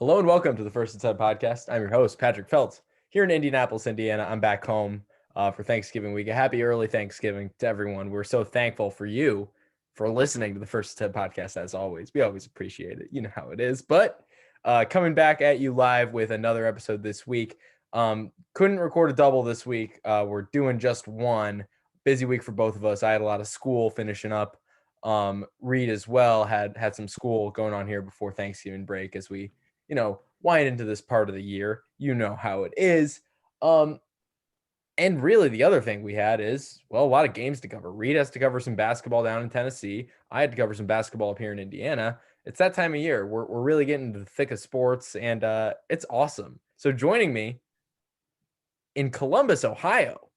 Hello and welcome to the First and 10 podcast. I'm your host, Patrick Feltz, here in Indianapolis, Indiana. I'm back home for Thanksgiving week. A happy early Thanksgiving to everyone. We're so thankful for you for listening to the First and 10 podcast, as always. We always appreciate it. You know how it is. But coming back at you live with another episode this week. Couldn't record a double this week. We're doing just one. Busy week for both of us. I had a lot of school finishing up. Reed as well had some school going on here before Thanksgiving break as we wind into this part of the year. You know how it is. And really the other thing we had is, well, a lot of games to cover. Reed has to cover some basketball down in Tennessee. I had to cover some basketball up here in Indiana. It's that time of year. We're really getting into the thick of sports, and it's awesome. So joining me in Columbus, Ohio,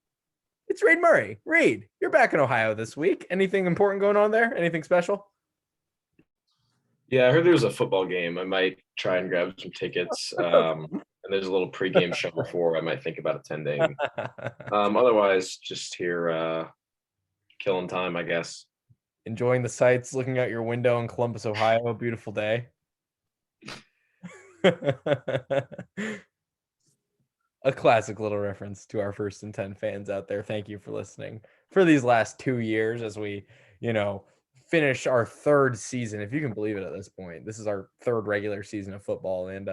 it's Reed Murray. Reed, you're back in Ohio this week. Anything important going on there? Anything special? Yeah, I heard there was a football game. I might try and grab some tickets. And there's a little pregame show before I might think about attending. Otherwise, just here killing time, I guess. Enjoying the sights, looking out your window in Columbus, Ohio. A beautiful day. A classic little reference to our First and 10 fans out there. Thank you for listening for these last 2 years as we, finish our third season, if you can believe it at this point. This is our third regular season of football, and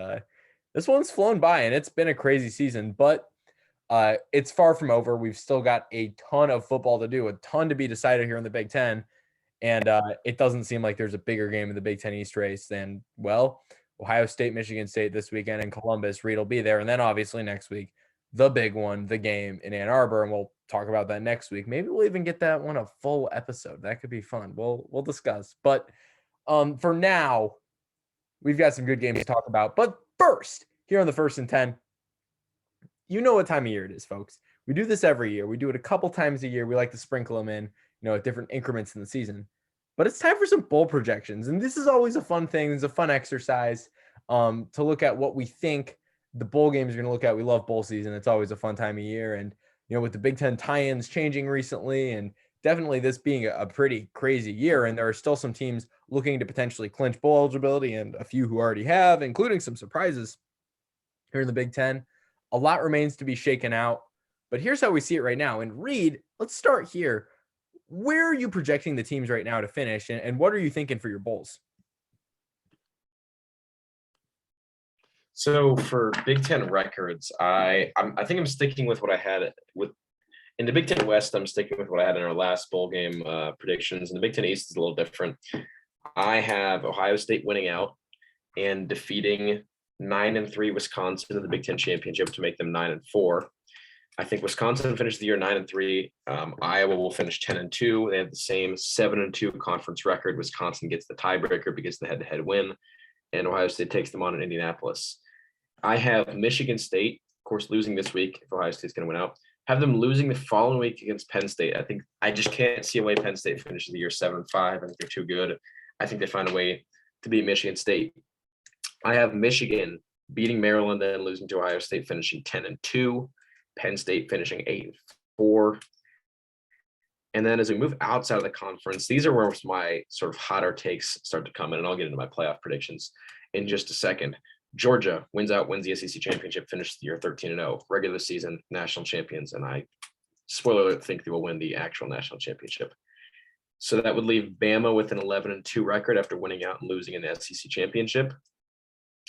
this one's flown by, and it's been a crazy season, but it's far from over. We've still got a ton of football to do, a ton to be decided here in the Big Ten, and it doesn't seem like there's a bigger game in the Big Ten East race than, well, Ohio State, Michigan State this weekend in Columbus. Reed will be there, and then obviously next week, the big one, the game in Ann Arbor, and we'll talk about that next week. Maybe we'll even get that one a full episode. That could be fun. We'll discuss. But for now, we've got some good games to talk about. But first, here on the First and 10, you know what time of year it is, folks. We do this every year. We do it a couple times a year. We like to sprinkle them in, at different increments in the season. But it's time for some bowl projections. And this is always a fun thing. It's a fun exercise to look at what we think the bowl games are going to look at. We love bowl season. It's always a fun time of year. And, with the Big Ten tie-ins changing recently, and definitely this being a pretty crazy year, and there are still some teams looking to potentially clinch bowl eligibility and a few who already have, including some surprises here in the Big Ten. A lot remains to be shaken out, but here's how we see it right now. And Reed, let's start here. Where are you projecting the teams right now to finish, and what are you thinking for your bowls? So for Big Ten records, I think I'm sticking with what I had in the Big Ten West. I'm sticking with what I had in our last bowl game predictions. And the Big Ten East is a little different. I have Ohio State winning out and defeating 9-3 Wisconsin in the Big Ten championship to make them 9-4. I think Wisconsin finished the year 9-3. Iowa will finish 10-2. They have the same 7-2 conference record. Wisconsin gets the tiebreaker because of the head-to-head win, and Ohio State takes them on in Indianapolis. I have Michigan State, of course, losing this week if Ohio State's going to win out. Have them losing the following week against Penn State. I just can't see a way Penn State finishes the year 7-5. I think they're too good. I think they find a way to beat Michigan State. I have Michigan beating Maryland and losing to Ohio State, finishing 10-2. Penn State finishing 8-4. And then as we move outside of the conference, these are where my sort of hotter takes start to come in, and I'll get into my playoff predictions in just a second. Georgia wins the SEC championship, finishes the year 13-0, regular season national champions, and I, spoiler alert, think they will win the actual national championship. So that would leave Bama with an 11-2 record after winning out and losing in the SEC championship.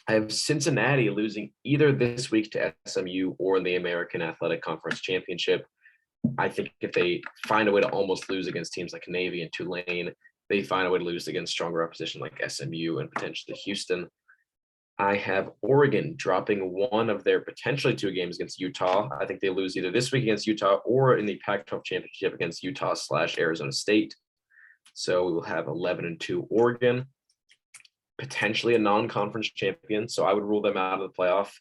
I have Cincinnati losing either this week to SMU or in the American Athletic Conference Championship. I think if they find a way to almost lose against teams like Navy and Tulane, they find a way to lose against stronger opposition like SMU and potentially Houston. I have Oregon dropping one of their potentially 2 games against Utah. I think they lose either this week against Utah or in the Pac-12 championship against Utah/Arizona State. So we will have 11-2 Oregon, potentially a non-conference champion. So I would rule them out of the playoff.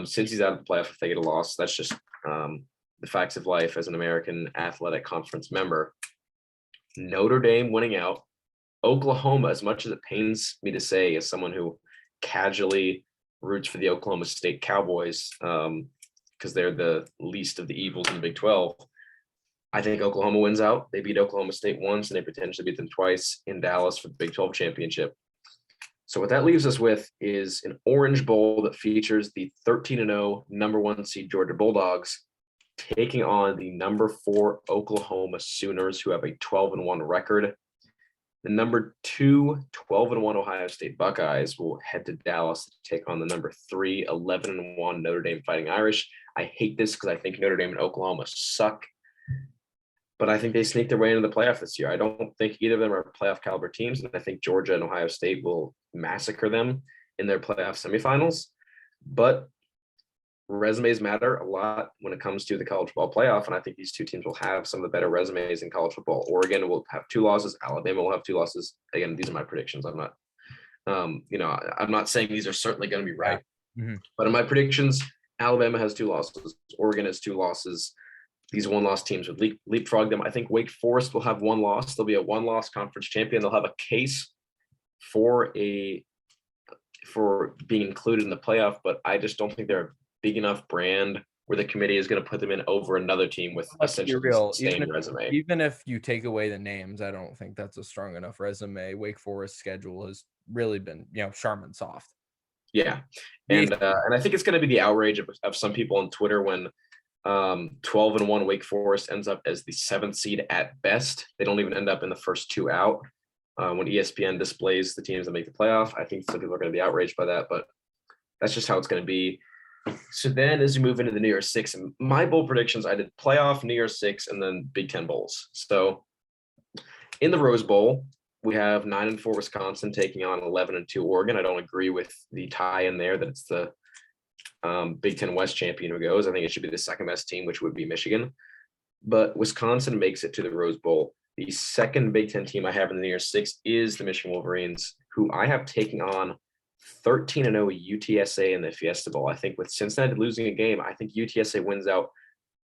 Since he's out of the playoff, if they get a loss, that's just the facts of life as an American Athletic Conference member. Notre Dame winning out. Oklahoma, as much as it pains me to say, as someone who casually roots for the Oklahoma State Cowboys because they're the least of the evils in the Big 12. I think Oklahoma wins out. They beat Oklahoma State once, and they potentially beat them twice in Dallas for the Big 12 championship. So what that leaves us with is an Orange Bowl that features the 13-0 number 1 seed Georgia Bulldogs taking on the number 4 Oklahoma Sooners, who have a 12-1 record. The number 2 12-1 Ohio State Buckeyes will head to Dallas to take on the number 3 11-1 Notre Dame Fighting Irish. I hate this because I think Notre Dame and Oklahoma suck, but I think they sneaked their way into the playoff this year. I don't think either of them are playoff caliber teams, and I think Georgia and Ohio State will massacre them in their playoff semifinals. But resumes matter a lot when it comes to the college football playoff, and I think these two teams will have some of the better resumes in college football. Oregon will have 2 losses. Alabama will have 2 losses. Again, these are my predictions. I'm not, I'm not saying these are certainly going to be right, but in my predictions, Alabama has 2 losses. Oregon has 2 losses. These 1-loss teams would leapfrog them. I think Wake Forest will have 1 loss. They'll be a 1-loss conference champion. They'll have a case for being included in the playoff, but I just don't think they're a big enough brand where the committee is going to put them in over another team with essentially the same resume. Even if you take away the names, I don't think that's a strong enough resume. Wake Forest's schedule has really been, Charmin soft. Yeah, and I think it's going to be the outrage of some people on Twitter when 12-1 Wake Forest ends up as the 7th seed at best. They don't even end up in the first 2 out. When ESPN displays the teams that make the playoff, I think some people are going to be outraged by that, but that's just how it's going to be. So then as we move into the New Year's Six, and my bowl predictions, I did playoff, New Year's Six, and then Big Ten bowls. So in the Rose Bowl, we have 9-4 Wisconsin taking on 11-2 Oregon. I don't agree with the tie in there that it's the Big Ten West champion who goes. I think it should be the second best team, which would be Michigan. But Wisconsin makes it to the Rose Bowl. The second Big Ten team I have in the New Year's Six is the Michigan Wolverines, who I have taking on 13-0 UTSA in the Fiesta Bowl. I think with Cincinnati losing a game, I think UTSA wins out,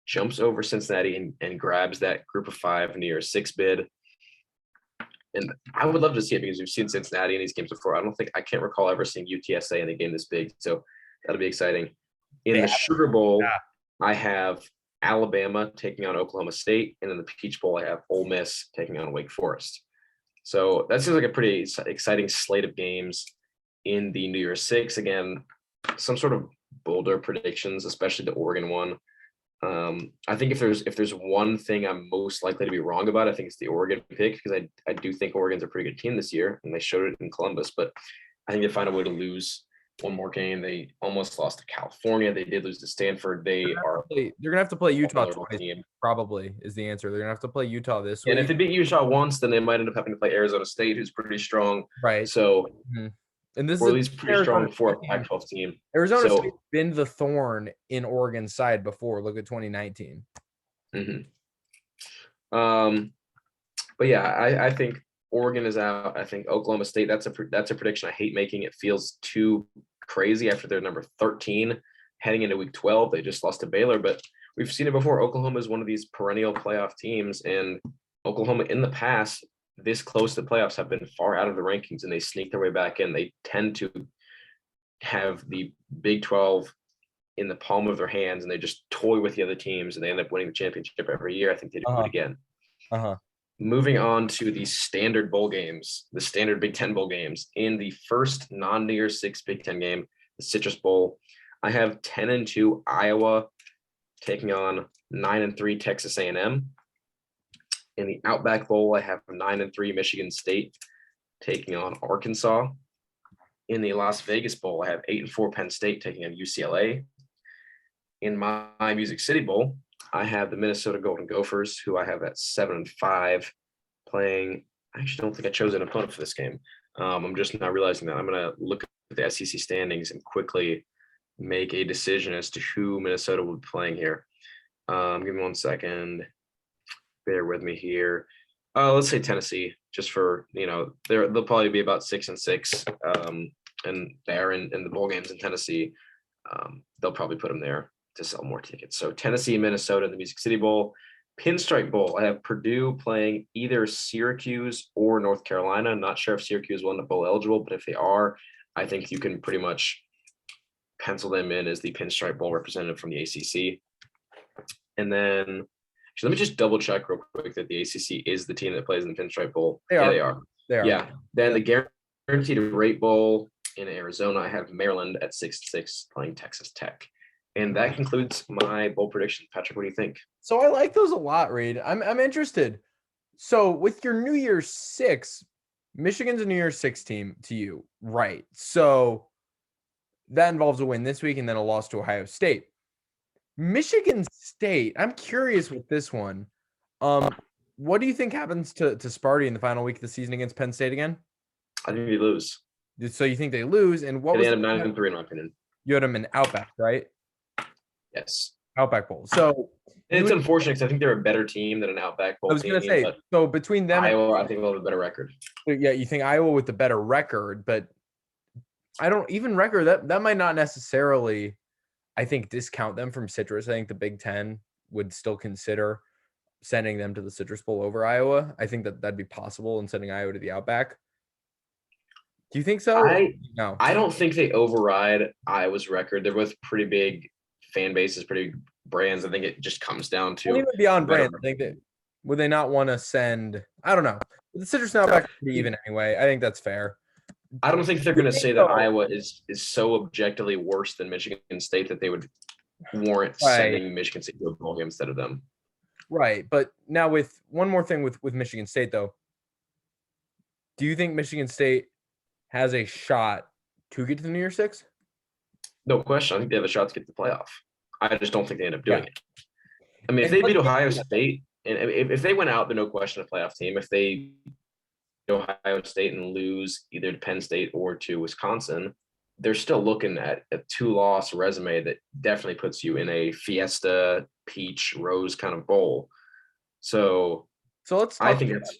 jumps over Cincinnati, and grabs that Group of 5 New Year's Six bid. And I would love to see it because we've seen Cincinnati in these games before. I can't recall ever seeing UTSA in a game this big. So that'll be exciting. In the Sugar Bowl, I have Alabama taking on Oklahoma State. And in the Peach Bowl, I have Ole Miss taking on Wake Forest. So that seems like a pretty exciting slate of games in the New Year's Six. Again, some sort of bolder predictions, especially the Oregon one. I think if there's one thing I'm most likely to be wrong about, I think it's the Oregon pick, because I do think Oregon's a pretty good team this year, and they showed it in Columbus. But I think they find a way to lose one more game. They almost lost to California. They did lose to Stanford. They're gonna have to play Utah twice. Probably is the answer. They're gonna have to play Utah this week. And if they beat Utah once, then they might end up having to play Arizona State, who's pretty strong. Right. So. And this or at least pretty strong for a Pac-12 team. Arizona State's been the thorn in Oregon's side before. Look at 2019. But yeah, I think Oregon is out. I think Oklahoma State. That's a prediction I hate making. It feels too crazy after they're number 13 heading into week 12. They just lost to Baylor, but we've seen it before. Oklahoma is one of these perennial playoff teams, and Oklahoma in the past, this close to the playoffs, have been far out of the rankings, and they sneak their way back in. They tend to have the Big 12 in the palm of their hands, and they just toy with the other teams, and they end up winning the championship every year. I think they do it again. Moving on to the standard bowl games, the standard Big Ten bowl games. In the first non-New Year's Six Big Ten game, the Citrus Bowl, I have 10-2 Iowa taking on 9-3 Texas A&M. In the Outback Bowl, I have 9-3 Michigan State taking on Arkansas. In the Las Vegas Bowl, I have 8-4 Penn State taking on UCLA. In my Music City Bowl, I have the Minnesota Golden Gophers, who I have at 7-5, playing. I actually don't think I chose an opponent for this game. I'm just now realizing that. I'm going to look at the SEC standings and quickly make a decision as to who Minnesota will be playing here. Give me 1 second. Bear with me here. Let's say Tennessee, just for, they'll probably be about 6-6. And they're in the bowl games in Tennessee. They'll probably put them there to sell more tickets. So Tennessee, Minnesota, the Music City Bowl. Pinstripe Bowl, I have Purdue playing either Syracuse or North Carolina. I'm not sure if Syracuse will end up bowl eligible, but if they are, I think you can pretty much pencil them in as the Pinstripe Bowl representative from the ACC. And then let me just double check real quick that the ACC is the team that plays in the Pinstripe Bowl. They are. They are. Yeah. Then the Garrett guaranteed rate bowl in Arizona. I have Maryland at 6-6 playing Texas Tech. And that concludes my bowl prediction. Patrick, what do you think? So I like those a lot, Reed. I'm interested. So with your New Year's 6, Michigan's a New Year's 6 team to you, right? So that involves a win this week and then a loss to Ohio State. Michigan State, I'm curious with this one. What do you think happens to Sparty in the final week of the season against Penn State again? I think they lose. So you think they lose? And what was they end up 9-3 in my opinion. You had them in Outback, right? Yes. Outback Bowl. So it's unfortunate because I think they're a better team than an Outback Bowl. I was going to say, so between them Iowa, I think they'll have a better record. Yeah, you think Iowa with the better record, but I don't even record that might not necessarily, I think, discount them from Citrus. I think the Big Ten would still consider sending them to the Citrus Bowl over Iowa. I think that'd be possible in sending Iowa to the Outback. Do you think so? No. I don't think they override Iowa's record. They're both pretty big fan bases, pretty brands. I think it just comes down to even beyond brands. I think that would they not want to send? I don't know. The Citrus and Outback pretty even anyway. I think that's fair. I don't think they're going to say that Iowa is so objectively worse than Michigan State that they would warrant sending Michigan State to a bowl game instead of them. Right, but now with one more thing with Michigan State though, do you think Michigan State has a shot to get to the New Year's 6? No question. I think they have a shot to get to the playoff. I just don't think they end up doing it. I mean, if they beat Ohio State, and if they went out, they're no question a playoff team. If they beat Ohio State and lose either to Penn State or to Wisconsin, they're still looking at a 2-loss resume that definitely puts you in a Fiesta, Peach, Rose kind of bowl. So I think it's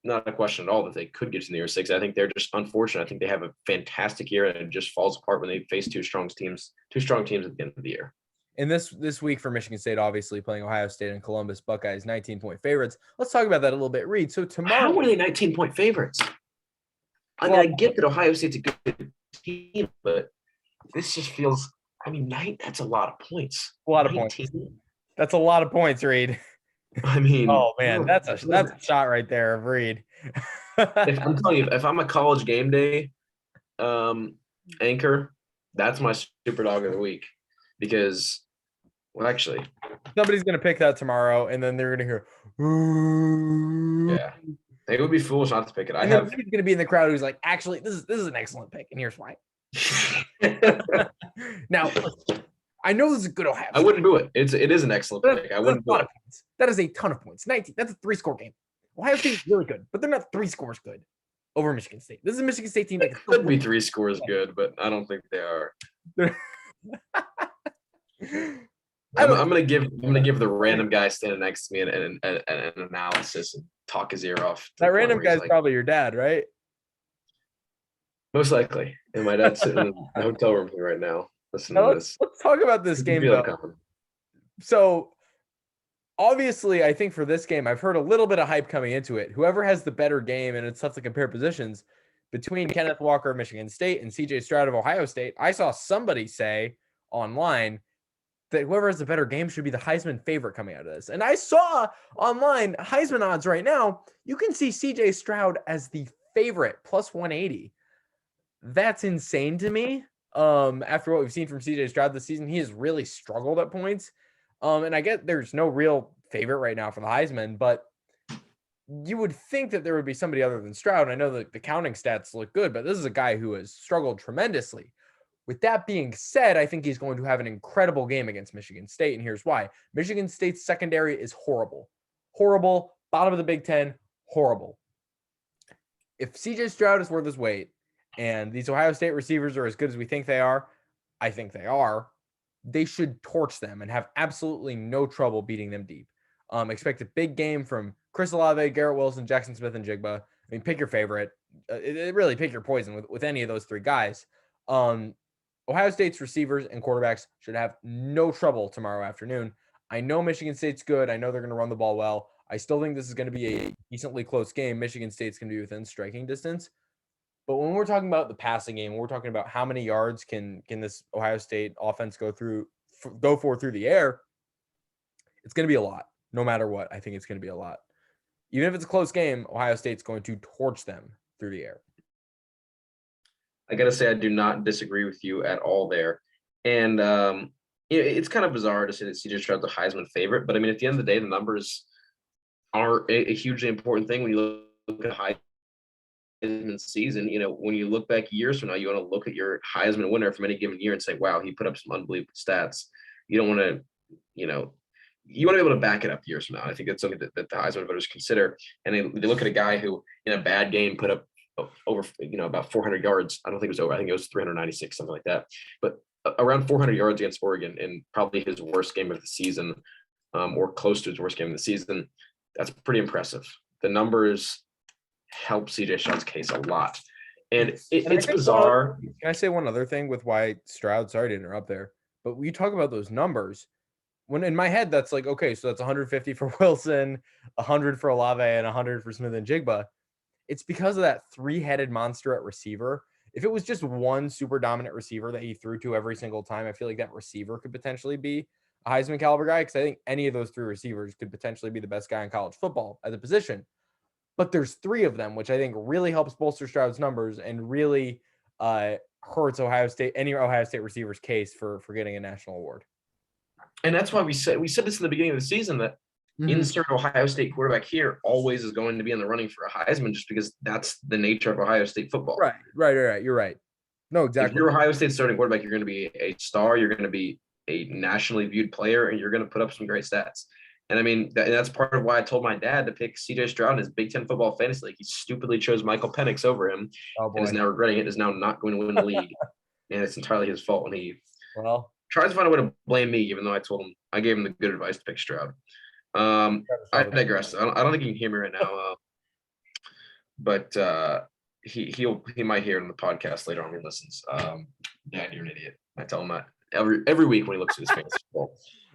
not a question at all that they could get to the New Year's 6. I think they're just unfortunate. I think they have a fantastic year and it just falls apart when they face two strong teams at the end of the year. And this week for Michigan State, obviously playing Ohio State and Columbus, Buckeyes 19-point favorites. Let's talk about that a little bit, Reed. So tomorrow, how are they 19-point favorites? I mean, I get that Ohio State's a good team, but this just feels. I mean, that's a lot of points. A lot of points. That's a lot of points, Reed. I mean, oh man, that's a shot right there of Reed. If I'm telling you, if I'm a college game day anchor, that's my super dog of the week because. Well, actually, somebody's going to pick that tomorrow, and then they're going to hear, ooh. Yeah. It would be foolish not to pick it. He's going to be in the crowd who's like, actually, this is an excellent pick, and here's why. Now, I know this is a good Ohio State. I wouldn't do it. It is an excellent pick. I wouldn't do it. Points. That is a ton of points. 19. That's a 3-score game. Ohio State is really good, but they're not 3 scores good over Michigan State. This is a Michigan State team that could be 3 scores good, but I don't think they are. I'm gonna give the random guy standing next to me an analysis and talk his ear off. That random guy's probably your dad, right? Most likely. And my dad's sitting in the hotel room here right now. Listen to this. Let's talk about this game though. So obviously, I think for this game, I've heard a little bit of hype coming into it. Whoever has the better game, and it's tough to compare positions between Kenneth Walker of Michigan State and CJ Stroud of Ohio State. I saw somebody say online that whoever has the better game should be the Heisman favorite coming out of this. And I saw online Heisman odds right now. You can see CJ Stroud as the favorite plus 180. That's insane to me. After what we've seen from CJ Stroud this season, he has really struggled at points. And I get there's no real favorite right now for the Heisman, but you would think that there would be somebody other than Stroud. I know that the counting stats look good, but this is a guy who has struggled tremendously. With that being said, I think he's going to have an incredible game against Michigan State, and here's why. Michigan State's secondary is horrible. Horrible. Bottom of the Big Ten, horrible. If CJ Stroud is worth his weight, and these Ohio State receivers are as good as we think they are, I think they are, they should torch them and have absolutely no trouble beating them deep. Expect a big game from Chris Olave, Garrett Wilson, Jackson Smith, and Jigba. I mean, pick your favorite. Really pick your poison with any of those 3 guys. Ohio State's receivers and quarterbacks should have no trouble tomorrow afternoon. I know Michigan State's good. I know they're going to run the ball well. I still think this is going to be a decently close game. Michigan State's going to be within striking distance. But when we're talking about the passing game, when we're talking about how many yards can this Ohio State offense go for through the air, it's going to be a lot. No matter what, I think it's going to be a lot. Even if it's a close game, Ohio State's going to torch them through the air. I got to say, I do not disagree with you at all there. And it's kind of bizarre to say that CJ Stroud's a Heisman favorite, but I mean, at the end of the day, the numbers are a hugely important thing when you look at Heisman season. When you look back years from now, you want to look at your Heisman winner from any given year and say, wow, he put up some unbelievable stats. You don't want to, you want to be able to back it up years from now. I think that's something that the Heisman voters consider. And they look at a guy who in a bad game put up over, about 400 yards. I don't think it was over. I think it was 396, something like that. But around 400 yards against Oregon in probably his worst game of the season, or close to his worst game of the season. That's pretty impressive. The numbers help CJ Stroud's case a lot. And it's bizarre. Can I say one other thing with why Stroud, sorry to interrupt there, but when you talk about those numbers, when in my head, that's like, okay, so that's 150 for Wilson, 100 for Olave, and 100 for Smith and Jigba. It's because of that three-headed monster at receiver. If it was just one super dominant receiver that he threw to every single time, I feel like that receiver could potentially be a Heisman caliber guy, because I think any of those three receivers could potentially be the best guy in college football at the position. But there's three of them, which I think really helps bolster Stroud's numbers and really hurts any Ohio State receiver's case for getting a national award. And that's why we said this in the beginning of the season, that insert Ohio State quarterback here always is going to be in the running for a Heisman, just because that's the nature of Ohio State football. Right. You're right. No, exactly. If you're Ohio State starting quarterback, you're going to be a star. You're going to be a nationally viewed player, and you're going to put up some great stats. And I mean, that's part of why I told my dad to pick CJ Stroud in his Big Ten football fantasy league. He stupidly chose Michael Penix over him, and is now regretting it. Is now not going to win the league, and it's entirely his fault. And he tries to find a way to blame me, even though I gave him the good advice to pick Stroud. I digress. I don't think you can hear me right now, but he might hear it on the podcast later on when he listens. Dad, you're an idiot. I tell him that every week when he looks at his fantasy football.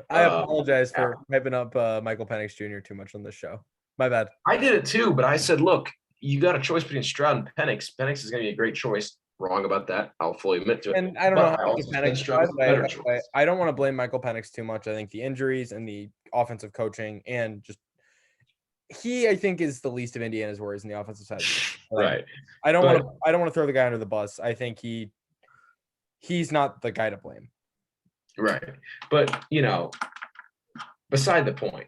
I apologize for hyping up Michael Penix Jr. too much on this show. My bad. I did it too, but I said, look, you got a choice between Stroud and Penix. Penix is going to be a great choice. Wrong about that. I'll fully admit to it. And I don't know how Penix, I don't want to blame Michael Penix too much. I think the injuries and the offensive coaching and just I think is the least of Indiana's worries in the offensive side. Right. I don't want to throw the guy under the bus. I think he's not the guy to blame. Right. But, beside the point,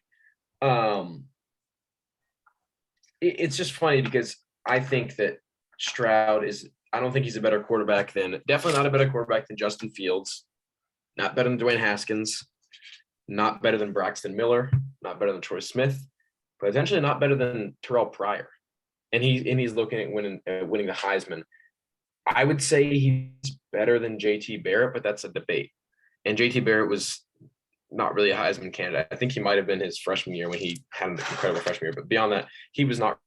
it's just funny because I think that Stroud I don't think he's a better quarterback definitely not a better quarterback than Justin Fields, not better than Dwayne Haskins, not better than Braxton Miller, not better than Troy Smith, but potentially not better than Terrell Pryor. And he's looking at winning the Heisman. I would say he's better than JT Barrett, but that's a debate. And JT Barrett was not really a Heisman candidate. I think he might have been his freshman year when he had an incredible freshman year. But beyond that, he was not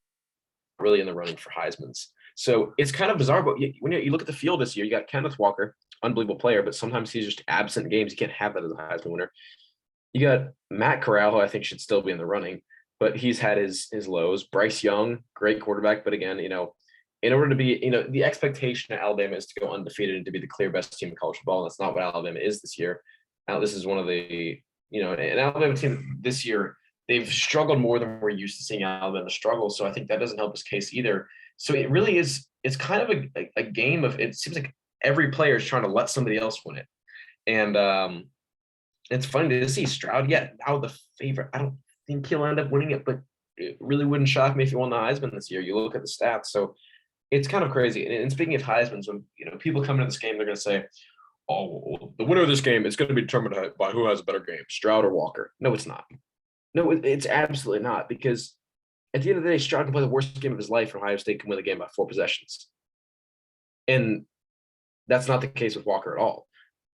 really in the running for Heismans. So it's kind of bizarre. But when you look at the field this year, you got Kenneth Walker, unbelievable player, but sometimes he's just absent in games. You can't have that as a Heisman winner. You got Matt Corral, who I think should still be in the running, but he's had his lows. Bryce Young, great quarterback. But again, in order to be, the expectation at Alabama is to go undefeated and to be the clear best team in college football. And that's not what Alabama is this year. Now, this is one of the, an Alabama team this year, they've struggled more than we're used to seeing Alabama struggle. So I think that doesn't help his case either. So it really is, it's kind of a game of, it seems like every player is trying to let somebody else win it. And it's funny to see Stroud, now the favorite. I don't think he'll end up winning it, but it really wouldn't shock me if he won the Heisman this year. You look at the stats. So it's kind of crazy. And speaking of Heismans, when people come into this game, they're going to say, "Oh, the winner of this game is going to be determined by who has a better game, Stroud or Walker." No, it's not. No, it's absolutely not. Because at the end of the day, Stroud can play the worst game of his life, and Ohio State can win the game by 4 possessions. And that's not the case with Walker at all.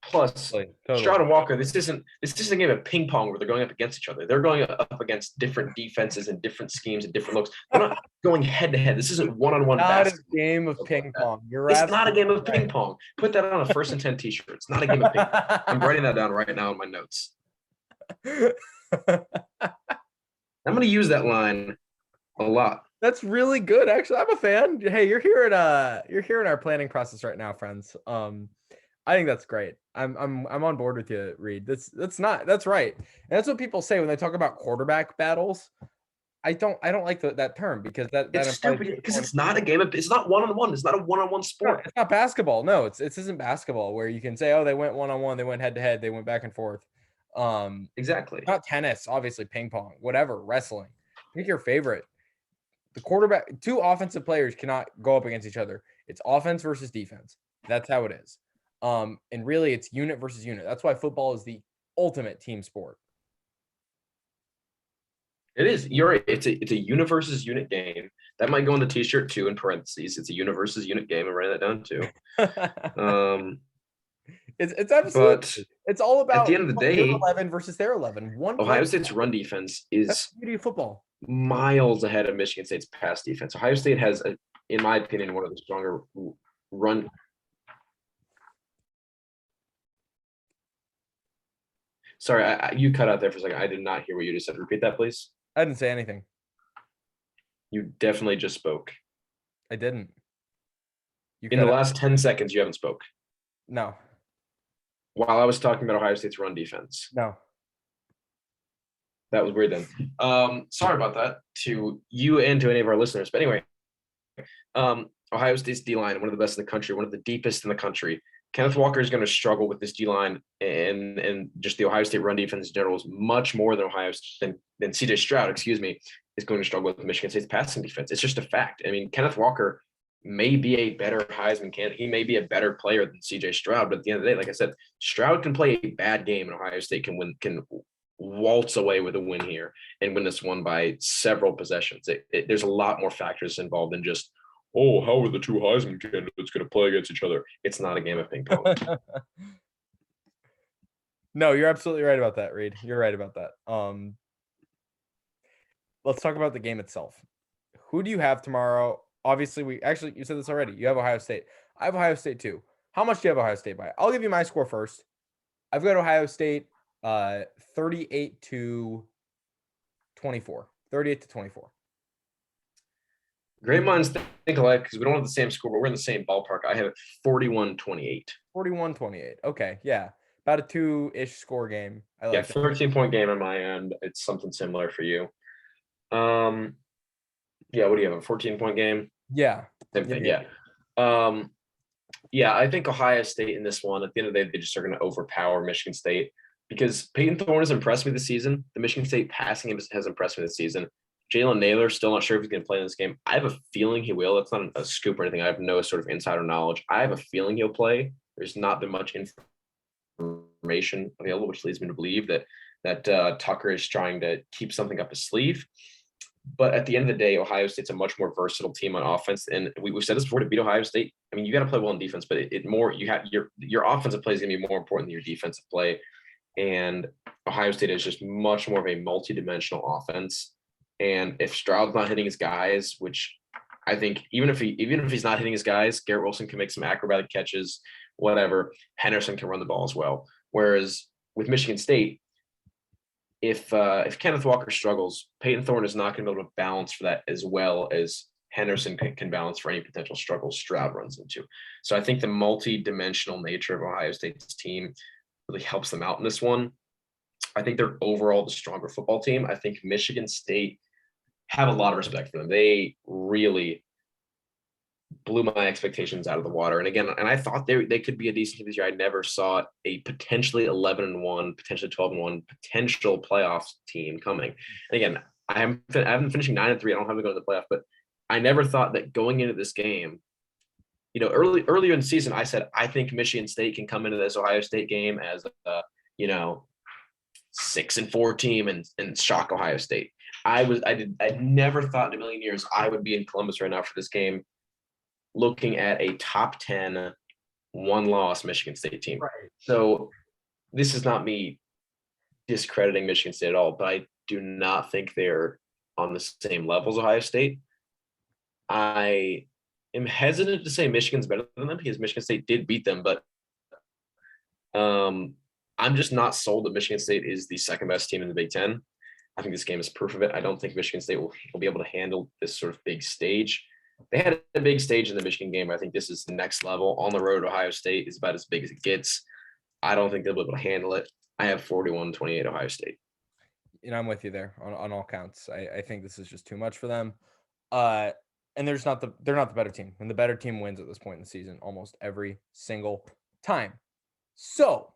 Plus, totally. Stroud and Walker, this isn't a game of ping pong where they're going up against each other. They're going up against different defenses and different schemes and different looks. They're not going head to head. This isn't one-on-one basketball. Not a game of ping pong. It's not a game of ping pong. Put that on a 1st and 10 t-shirt. It's not a game of ping pong. I'm writing that down right now in my notes. I'm going to use that line a lot. That's really good. Actually, I'm a fan. Hey, you're hearing our planning process right now, friends. I think that's great. I'm on board with you, Reed. That's right. And that's what people say when they talk about quarterback battles. I don't like that term because that It's implies stupid because it's not a game. It's not one-on-one. It's not a one-on-one sport. it's not basketball. No, it isn't basketball where you can say, oh, they went one-on-one, they went head-to-head, they went back and forth. Exactly. Not tennis, obviously, ping pong, whatever, wrestling. Pick your favorite. The quarterback, two offensive players cannot go up against each other. It's offense versus defense. That's how it is. And really, it's unit versus unit. That's why football is the ultimate team sport. It is. You're right. It's a unit versus unit game. That might go on the T-shirt too. In parentheses, it's a unit versus unit game. I'm writing that down too. It's absolutely. But it's all about at the end of the day, 11 versus their 11. Ohio State's run defense is beauty of football. Miles ahead of Michigan State's pass defense. Ohio State has, in my opinion, one of the stronger run. Sorry, you cut out there for a second. I did not hear what you just said. Repeat that, please. I didn't say anything. You definitely just spoke. I didn't. In the last 10 seconds, you haven't spoke. No. While I was talking about Ohio State's run defense. No. That was weird then. Sorry about that to you and to any of our listeners. But anyway, Ohio State's D-line, one of the best in the country, one of the deepest in the country. Kenneth Walker is going to struggle with this D-line and just the Ohio State run defense in general is much more than than CJ Stroud, is going to struggle with Michigan State's passing defense. It's just a fact. I mean, Kenneth Walker may be a better Heisman candidate. He may be a better player than CJ Stroud, but at the end of the day, like I said, Stroud can play a bad game and Ohio State can waltz away with a win here and win this one by several possessions. There's a lot more factors involved than just, oh, how are the two Heisman candidates going to play against each other? It's not a game of ping pong. No, you're absolutely right about that, Reed. You're right about that. Let's talk about the game itself. Who do you have tomorrow? Obviously, you said this already. You have Ohio State. I have Ohio State too. How much do you have Ohio State by? I'll give you my score first. I've got Ohio State 38-24. 38-24. Great minds think alike because we don't have the same score, but we're in the same ballpark. I have it 41-28. 41-28. Okay, yeah. About a 2-ish score game. I like 13-point game on my end. It's something similar for you. Yeah, what do you have? A 14-point game? Yeah. Same thing, yeah. I think Ohio State in this one, at the end of the day, they just are going to overpower Michigan State because Peyton Thorne has impressed me this season. The Michigan State passing game has impressed me this season. Jalen Naylor, still not sure if he's going to play in this game. I have a feeling he will. It's not a scoop or anything. I have no sort of insider knowledge. I have a feeling he'll play. There's not been much information available, which leads me to believe that Tucker is trying to keep something up his sleeve. But at the end of the day, Ohio State's a much more versatile team on offense. And we've said this before, to beat Ohio State, I mean, you got to play well in defense, but you have your offensive play is going to be more important than your defensive play. And Ohio State is just much more of a multi-dimensional offense. And if Stroud's not hitting his guys, which I think even if he's not hitting his guys, Garrett Wilson can make some acrobatic catches, whatever. Henderson can run the ball as well. Whereas with Michigan State, if Kenneth Walker struggles, Peyton Thorne is not going to be able to balance for that as well as Henderson can balance for any potential struggles Stroud runs into. So I think the multi-dimensional nature of Ohio State's team really helps them out in this one. I think they're overall the stronger football team. I think Michigan State have a lot of respect for them. They really blew my expectations out of the water. And again, I thought they could be a decent team this year. I never saw a potentially 11-1, potentially 12-1 potential playoff team coming. And again, I haven't finishing 9-3. I don't have to go to the playoff, but I never thought that going into this game, earlier in the season, I said, I think Michigan State can come into this Ohio State game as a, 6-4 team and shock Ohio State. I never thought in a million years I would be in Columbus right now for this game, looking at a top 10 one-loss Michigan State team. Right. So this is not me discrediting Michigan State at all, but I do not think they're on the same level as Ohio State. I am hesitant to say Michigan's better than them because Michigan State did beat them, but I'm just not sold that Michigan State is the second best team in the Big Ten. I think this game is proof of it. I don't think Michigan State will be able to handle this sort of big stage. They had a big stage in the Michigan game. I think this is the next level. On the road, Ohio State is about as big as it gets. I don't think they'll be able to handle it. I have 41-28 Ohio State. I'm with you there on all counts. I think this is just too much for them. And they're not the better team. And the better team wins at this point in the season almost every single time. So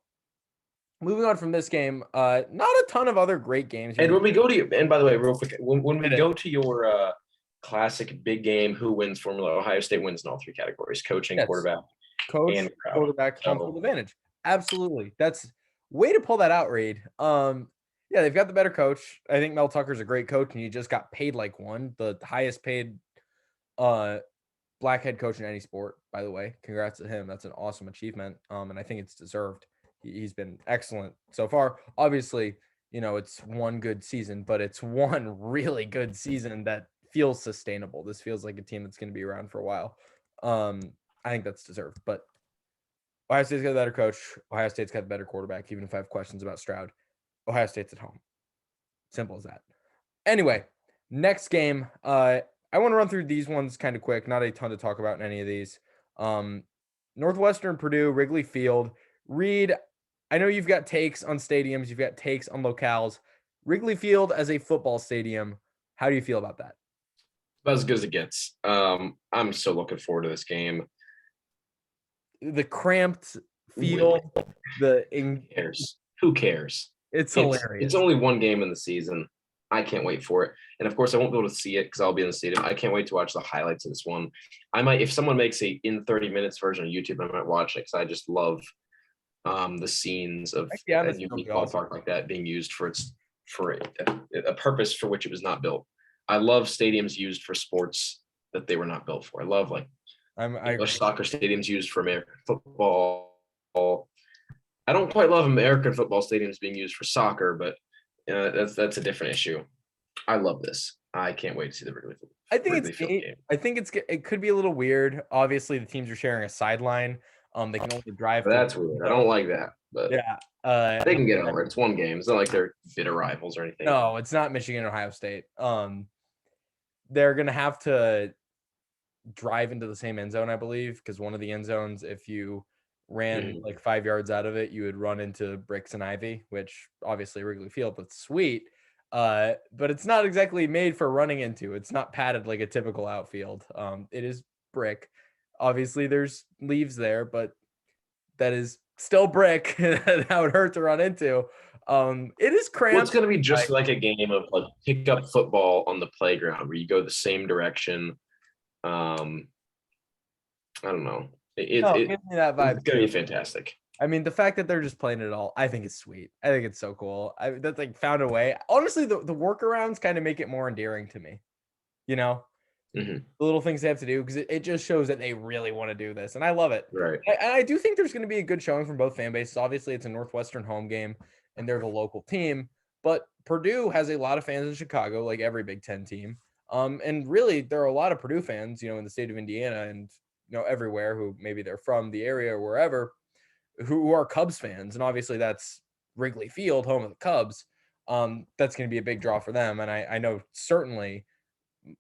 moving on from this game, not a ton of other great games. And when we go to your, and by the way, real quick, when we Hit it. go to your classic big game, who wins formula? Ohio State wins in all three categories: coaching, Yes. quarterback, Coach, and crowd. quarterback, home So- field advantage. Absolutely. That's way to pull that out, Reed. Yeah, they've got the better coach. I think Mel Tucker's a great coach, and he just got paid like one, the highest paid black head coach in any sport, by the way. Congrats to him. That's an awesome achievement. And I think it's deserved. He's been excellent so far. Obviously, it's one good season, but it's one really good season that feels sustainable. This feels like a team that's going to be around for a while. I think that's deserved, but Ohio State's got a better coach. Ohio State's got a better quarterback, even if I have questions about Stroud. Ohio State's at home. Simple as that. Anyway, next game. I want to run through these ones kind of quick. Not a ton to talk about in any of these. Northwestern, Purdue, Wrigley Field. Reed, I know you've got takes on stadiums. You've got takes on locales. Wrigley Field as a football stadium. How do you feel about that? About as good as it gets. I'm so looking forward to this game. The cramped field, Who cares? Who cares? It's hilarious. It's only one game in the season. I can't wait for it. And of course, I won't be able to see it because I'll be in the stadium. I can't wait to watch the highlights of this one. I might, if someone makes a in 30 minutes version of YouTube, I might watch it because I just love the scenes of a unique ballpark like that being used for a purpose for which it was not built. I love stadiums used for sports that they were not built for. I love English soccer stadiums used for American football. I don't quite love American football stadiums being used for soccer, but that's a different issue. I love this. I can't wait to see the Wrigley Field. I think it could be a little weird. Obviously, the teams are sharing a sideline. They can only drive. That's weird. I don't like that. But yeah, they can get over it. It's one game. It's not like they're bitter rivals or anything. No, it's not Michigan and Ohio State. They're gonna have to drive into the same end zone, I believe, because one of the end zones, if you ran like 5 yards out of it, you would run into bricks and ivy, which obviously Wrigley Field, but sweet. But it's not exactly made for running into. It's not padded like a typical outfield. It is brick. Obviously, there's leaves there, but that is still brick. That would hurt to run into. It is cramped. Well, it's going to be just like a game of like pick up football on the playground where you go the same direction. I don't know. Give me that vibe. It's going to be fantastic. I mean, the fact that they're just playing it all, I think it's sweet. I think it's so cool. That's like found a way. Honestly, the workarounds kind of make it more endearing to me. The little things they have to do, because it just shows that they really want to do this, and I love it. Right. And I do think there's going to be a good showing from both fan bases. Obviously, it's a Northwestern home game, and they're the local team. But Purdue has a lot of fans in Chicago, like every Big Ten team. And really, there are a lot of Purdue fans, in the state of Indiana and everywhere, who maybe they're from the area or wherever, who are Cubs fans. And obviously, that's Wrigley Field, home of the Cubs. That's going to be a big draw for them. And I know certainly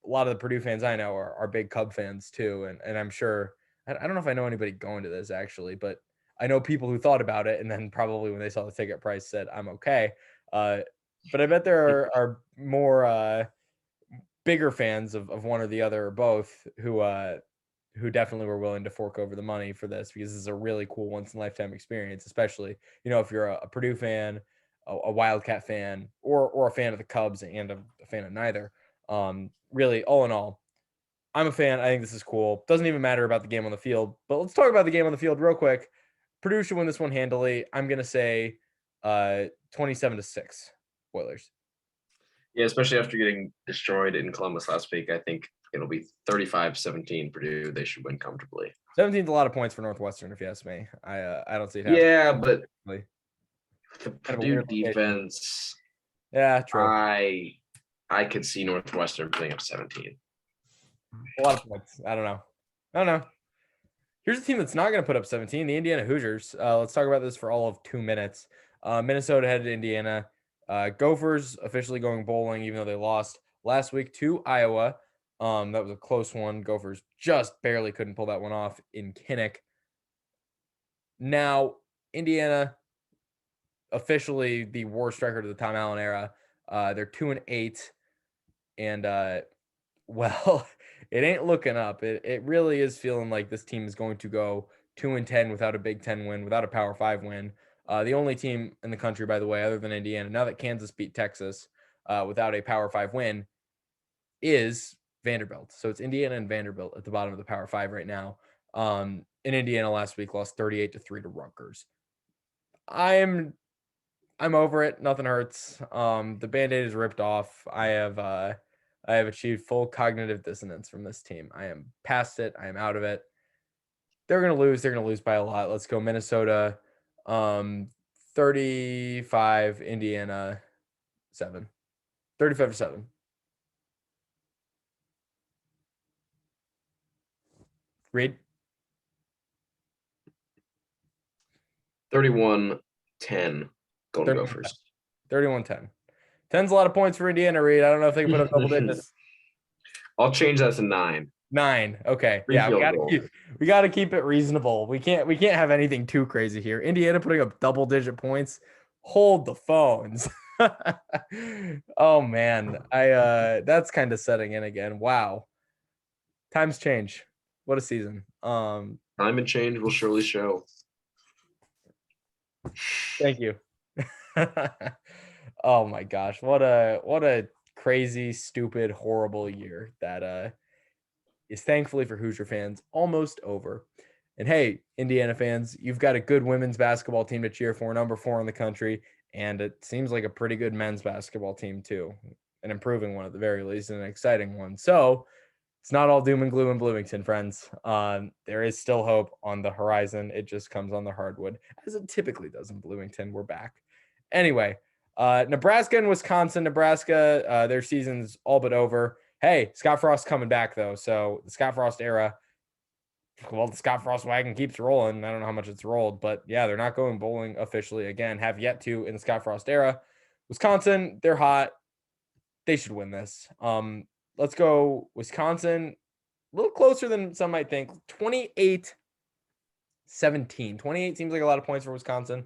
a lot of the Purdue fans I know are big Cub fans too. And I'm sure, I don't know if I know anybody going to this actually, but I know people who thought about it and then probably when they saw the ticket price said, I'm okay. But I bet there are more bigger fans of one or the other or both who definitely were willing to fork over the money for this, because this is a really cool once in a lifetime experience, especially, if you're a Purdue fan, a Wildcat fan, or a fan of the Cubs and a fan of neither. Really, all in all, I'm a fan. I think this is cool. Doesn't even matter about the game on the field, but let's talk about the game on the field real quick. Purdue should win this one handily. I'm going to say 27-6 Oilers. Yeah, especially after getting destroyed in Columbus last week. I think it'll be 35-17 Purdue. They should win comfortably. 17 is a lot of points for Northwestern, if you ask me. I don't see it happening. Yeah, but the Purdue defense. Yeah, true. I could see Northwestern putting up 17. A lot of points. I don't know. Here's a team that's not going to put up 17, the Indiana Hoosiers. Let's talk about this for all of 2 minutes. Minnesota headed to Indiana. Gophers officially going bowling, even though they lost last week to Iowa. That was a close one. Gophers just barely couldn't pull that one off in Kinnick. Now, Indiana, officially the worst record of the Tom Allen era. They're 2-8, and well, it ain't looking up. It really is feeling like this team is going to go 2-10 without a Big Ten win, without a Power 5 win. The only team in the country, by the way, other than Indiana, now that Kansas beat Texas without a Power 5 win, is Vanderbilt. So it's Indiana and Vanderbilt at the bottom of the Power 5 right now. In Indiana last week lost 38-3 to Rutgers. I'm over it. Nothing hurts. The Band-Aid is ripped off. I have achieved full cognitive dissonance from this team. I am past it. I am out of it. They're gonna lose. They're gonna lose by a lot. Let's go Minnesota. 35, Indiana 7. 35-7. Reed? 31-10. Going to go 31-10. first. 31-10. 10's a lot of points for Indiana, Reed. I don't know if they can put up double digits. I'll change that to 9. 9. Okay. Yeah, we gotta keep it reasonable. We can't have anything too crazy here. Indiana putting up double digit points. Hold the phones. Oh man. That's kind of setting in again. Wow. Times change. What a season. Time and change will surely show. Thank you. Oh my gosh. What a crazy, stupid, horrible year that is thankfully for Hoosier fans almost over. And hey, Indiana fans, you've got a good women's basketball team to cheer for, number 4 in the country, and it seems like a pretty good men's basketball team too, an improving one at the very least, and an exciting one. So it's not all doom and gloom in Bloomington, friends. There is still hope on the horizon. It just comes on the hardwood, as it typically does in Bloomington. We're back. Anyway, Nebraska and Wisconsin. Nebraska, their season's all but over. Hey, Scott Frost coming back, though. So the Scott Frost era, well, the Scott Frost wagon keeps rolling. I don't know how much it's rolled, but yeah, they're not going bowling officially again. Have yet to in the Scott Frost era. Wisconsin, they're hot. They should win this. Let's go Wisconsin. A little closer than some might think. 28-17. 28 seems like a lot of points for Wisconsin,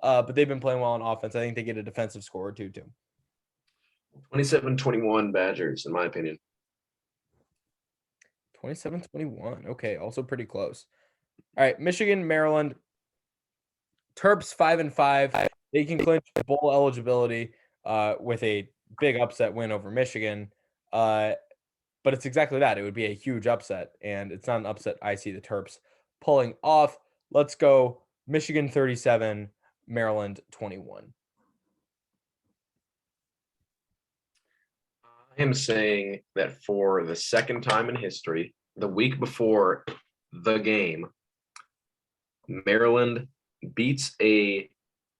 but they've been playing well on offense. I think they get a defensive score or two, too. 27-21 Badgers, in my opinion. 27-21. Okay, also pretty close. All right, Michigan, Maryland. Terps 5-5. They can clinch bowl eligibility with a big upset win over Michigan. But it's exactly that. It would be a huge upset, and it's not an upset I see the Terps pulling off. Let's go Michigan 37, Maryland 21. I am saying that for the second time in history, the week before the game, Maryland beats a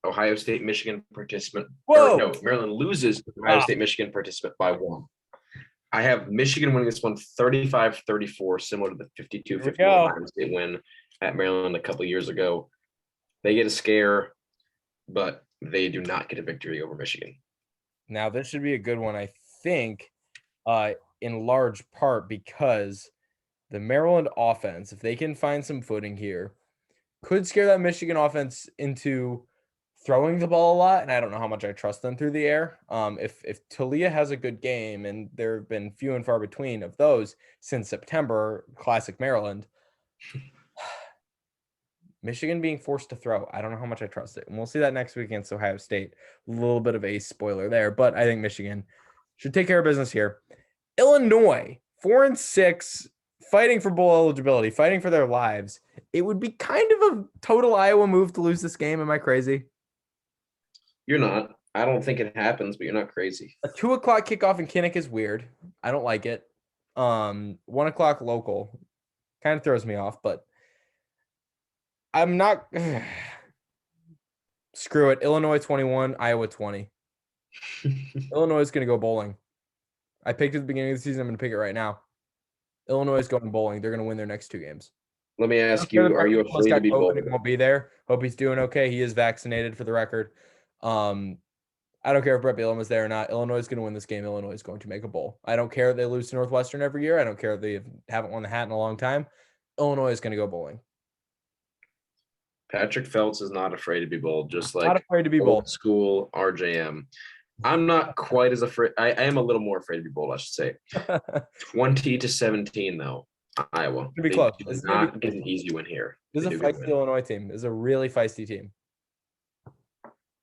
Ohio State Michigan participant. Whoa! Maryland loses Ohio State Michigan participant by 1. I have Michigan winning this one 35-34, similar to the 52-51 Ohio State win at Maryland a couple of years ago. They get a scare, but they do not get a victory over Michigan. Now, this should be a good one, I think, in large part because the Maryland offense, if they can find some footing here, could scare that Michigan offense into throwing the ball a lot, and I don't know how much I trust them through the air. If Talia has a good game, and there have been few and far between of those since September, classic Maryland, Michigan being forced to throw, I don't know how much I trust it. And we'll see that next week against Ohio State. A little bit of a spoiler there, but I think Michigan should take care of business here. Illinois, 4-6, fighting for bowl eligibility, fighting for their lives. It would be kind of a total Iowa move to lose this game. Am I crazy? You're not. I don't think it happens, but you're not crazy. A 2:00 kickoff in Kinnick is weird. I don't like it. 1:00 local kind of throws me off, but I'm not. Screw it. Illinois 21, Iowa 20. Illinois is going to go bowling. I picked at the beginning of the season. I'm going to pick it right now. Illinois is going bowling. They're going to win their next 2 games. Let me ask you, are you afraid to be bold? He won't be there. Hope he's doing okay. He is vaccinated for the record. I don't care if Brett Bielema is there or not. Illinois is going to win this game. Illinois is going to make a bowl. I don't care if they lose to Northwestern every year. I don't care if they haven't won the hat in a long time. Illinois is going to go bowling. Patrick Phelps is not afraid to be bold, just like not afraid to be bold. School RJM. I'm not quite as afraid. I am a little more afraid to be bold, I should say. 20-17, though. Iowa. It's gonna be They close. do It's gonna be not get an easy win here. This They is a do get a feisty win. Illinois team. This is a really feisty team.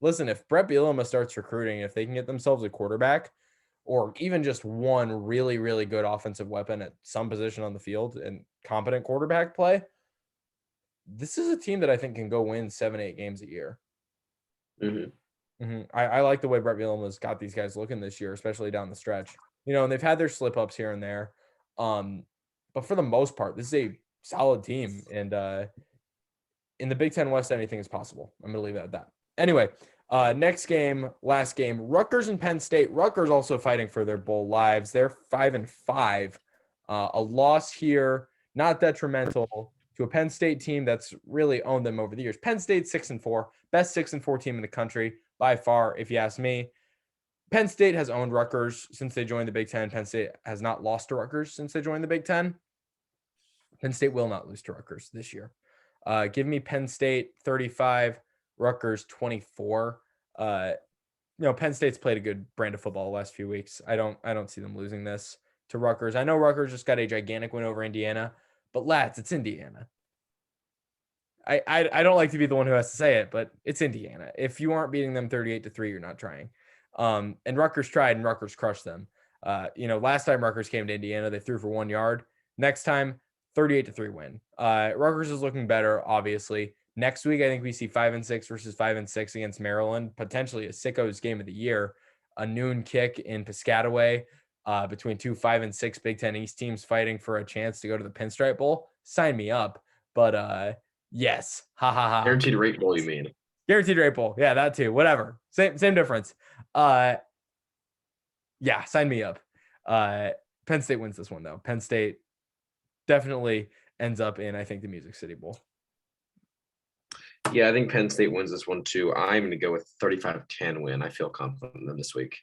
Listen, if Brett Bielema starts recruiting, if they can get themselves a quarterback or even just one really, really good offensive weapon at some position on the field and competent quarterback play, this is a team that I think can go win 7-8 games a year. I like the way Brett Bielema's got these guys looking this year, especially down the stretch. And they've had their slip ups here and there. But for the most part, this is a solid team. And in the Big Ten West, anything is possible. I'm going to leave it at that. Anyway, next game, last game, Rutgers and Penn State. Rutgers also fighting for their bowl lives. They're 5-5. A loss here, not detrimental to a Penn State team that's really owned them over the years. Penn State 6-4, best 6-4 team in the country by far, if you ask me. Penn State has owned Rutgers since they joined the Big Ten. Penn State has not lost to Rutgers since they joined the Big Ten. Penn State will not lose to Rutgers this year. Give me Penn State 35, Rutgers 24. Penn State's played a good brand of football the last few weeks. I don't see them losing this to Rutgers. I know Rutgers just got a gigantic win over Indiana, but lads, it's Indiana. I don't like to be the one who has to say it, but it's Indiana. If you aren't beating them 38-3, you're not trying. And Rutgers tried, and Rutgers crushed them. Last time Rutgers came to Indiana, they threw for 1 yard. Next time, 38-3 win. Rutgers is looking better, obviously. Next week, I think we see 5-6 versus 5-6 against Maryland, potentially a sickos game of the year. A noon kick in Piscataway between two 5-6 Big Ten East teams fighting for a chance to go to the Pinstripe Bowl. Sign me up. But yes, Guaranteed rate bowl, you mean? Guaranteed rate bowl, yeah, that too. Whatever, same difference. Yeah, sign me up. Penn State wins this one though. Penn State definitely ends up in, I think, the Music City Bowl. Yeah, I think Penn State wins this one too. I'm going to go with 35-10 win. I feel confident in them this week.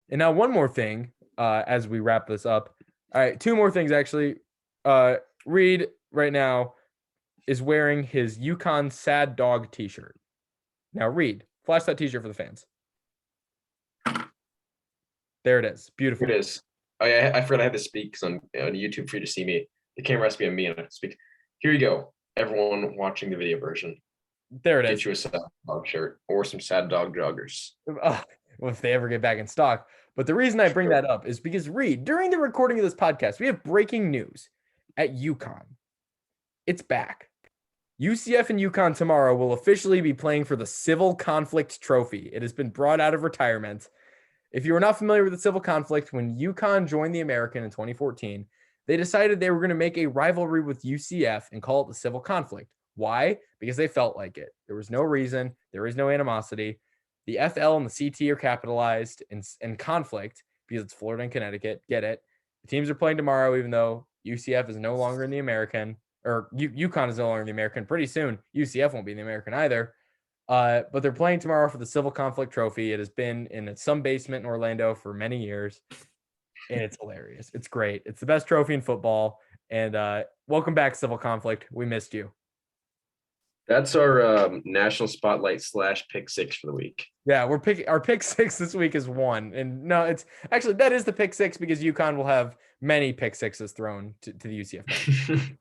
And now one more thing as we wrap this up. All right, two more things actually. Reed right now is wearing his UConn Sad Dog t-shirt. Now, Reed, flash that t-shirt for the fans. There it is. Beautiful. Here it is. I forgot I had to speak because on YouTube for you to see me. The camera has to be on me and I have to speak. Here you go. Everyone watching the video version. There it is. Get you a sad dog shirt or some sad dog joggers. Well, if they ever get back in stock. But the reason I bring that up is because, Reed, during the recording of this podcast, we have breaking news at UConn. It's back. UCF and UConn tomorrow will officially be playing for the Civil Conflict Trophy. It has been brought out of retirement. If you are not familiar with the Civil Conflict, when UConn joined the American in 2014, they decided they were going to make a rivalry with UCF and call it the Civil Conflict. Why? Because they felt like it. There was no reason. There is no animosity. The FL and the CT are capitalized in conflict because it's Florida and Connecticut. Get it? The teams are playing tomorrow, even though UCF is no longer in the American, or UConn is no longer in the American. Pretty soon, UCF won't be in the American either. But they're playing tomorrow for the Civil Conflict Trophy. It has been in some basement in Orlando for many years. And it's hilarious. It's great. It's the best trophy in football. And welcome back, Civil Conflict. We missed you. That's our national spotlight / pick six for the week. Yeah, our pick six this week is one. And no, it's actually, that is the pick six because UConn will have many pick sixes thrown to the UCF.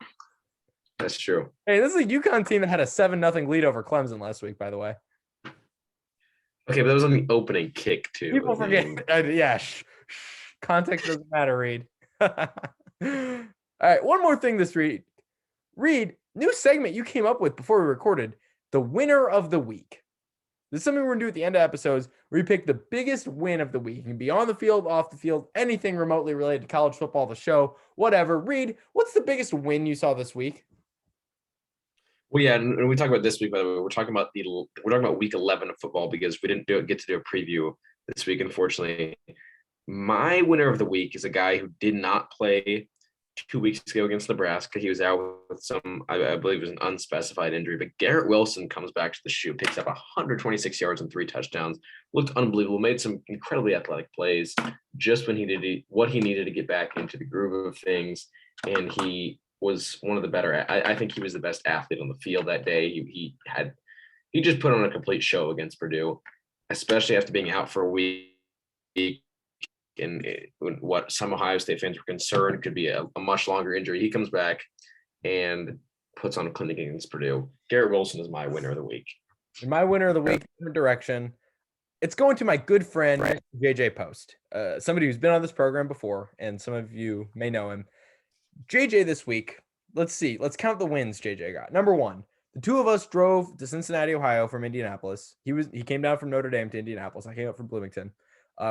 That's true. Hey, this is a UConn team that had a 7-0 lead over Clemson last week, by the way. Okay, but that was on the opening kick too. People forget. Yeah, context doesn't matter, Reed. All right, one more thing this week. Reed, new segment you came up with before we recorded, the winner of the week. This is something we're going to do at the end of episodes where we pick the biggest win of the week. It can be on the field, off the field, anything remotely related to college football, the show, whatever. Reed, what's the biggest win you saw this week? Well, yeah, and we talk about this week, by the way. We're talking about week 11 of football because we didn't get to do a preview this week, unfortunately. My winner of the week is a guy who did not play 2 weeks ago against Nebraska. He was out with some, I believe it was an unspecified injury, but Garrett Wilson comes back to the shoe, picks up 126 yards and 3 touchdowns, looked unbelievable, made some incredibly athletic plays just when he needed what he needed to get back into the groove of things. And he was one of the better. I think he was the best athlete on the field that day. He just put on a complete show against Purdue. especially after being out for a week. And what some Ohio State fans were concerned could be a much longer injury. He comes back and puts on a clinic against Purdue. Garrett Wilson is my winner of the week. My winner of the week, different direction. It's going to my good friend, JJ Post, somebody who's been on this program before, and some of you may know him. JJ this week, let's see. Let's count the wins JJ got. Number one, the two of us drove to Cincinnati, Ohio from Indianapolis. He came down from Notre Dame to Indianapolis. I came up from Bloomington.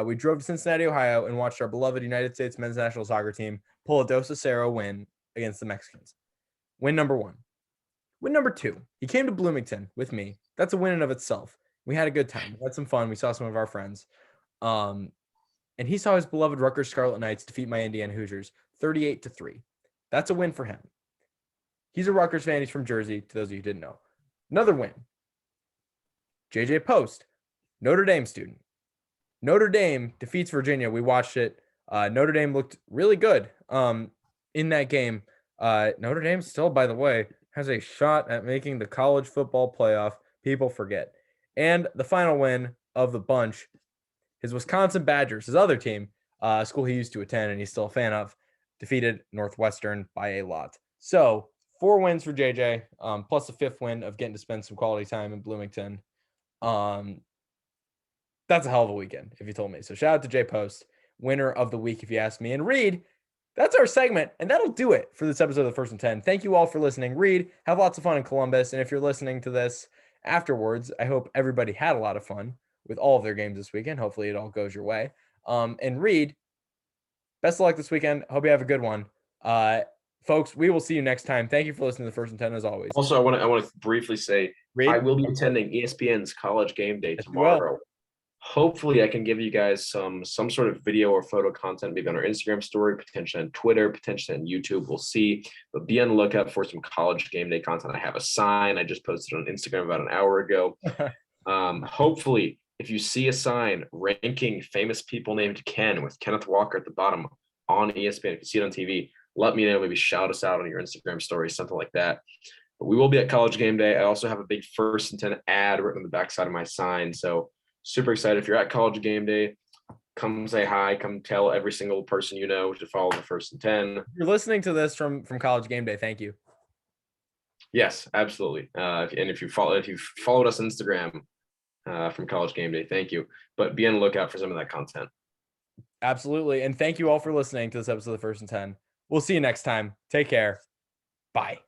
We drove to Cincinnati, Ohio, and watched our beloved United States men's national soccer team pull a Dos a Cero win against the Mexicans. Win number one. Win number two, he came to Bloomington with me. That's a win in of itself. We had a good time. We had some fun. We saw some of our friends. And he saw his beloved Rutgers Scarlet Knights defeat my Indiana Hoosiers 38-3. That's a win for him. He's a Rutgers fan. He's from Jersey, to those of you who didn't know. Another win. JJ Post, Notre Dame student. Notre Dame defeats Virginia. We watched it. Notre Dame looked really good in that game. Notre Dame still, by the way, has a shot at making the college football playoff. People forget. And the final win of the bunch, his Wisconsin Badgers, his other team, school he used to attend and he's still a fan of, defeated Northwestern by a lot. So 4 wins for JJ, plus a 5th win of getting to spend some quality time in Bloomington. That's a hell of a weekend, if you told me. So shout out to J Post, winner of the week, if you ask me. And Reed, that's our segment, and that'll do it for this episode of the First and 10. Thank you all for listening. Reed, have lots of fun in Columbus. And if you're listening to this afterwards, I hope everybody had a lot of fun with all of their games this weekend. Hopefully it all goes your way. And Reed, best of luck this weekend. Hope you have a good one. Folks, we will see you next time. Thank you for listening to the First and 10 as always. Also, I want to briefly say, Reed? I will be attending ESPN's College Game Day tomorrow. Hopefully I can give you guys some sort of video or photo content, maybe on our Instagram story, potentially on Twitter, potentially on YouTube. We'll see, but be on the lookout for some College Game Day content. I have a sign I just posted on Instagram about an hour ago. Hopefully, if you see a sign ranking famous people named Ken with Kenneth Walker at the bottom on ESPN, if you see it on TV, let me know. Maybe shout us out on your Instagram story, something like that. But we will be at College Game Day. I also have a big First and 10 ad written on the backside of my sign. So super excited. If you're at College Game Day, come say hi. Come tell every single person you know to follow the First and 10. If you're listening to this from College Game Day, thank you. Yes, absolutely. And if you've followed us on Instagram from College Game Day, thank you. But be on the lookout for some of that content. Absolutely. And thank you all for listening to this episode of the First and 10. We'll see you next time. Take care. Bye.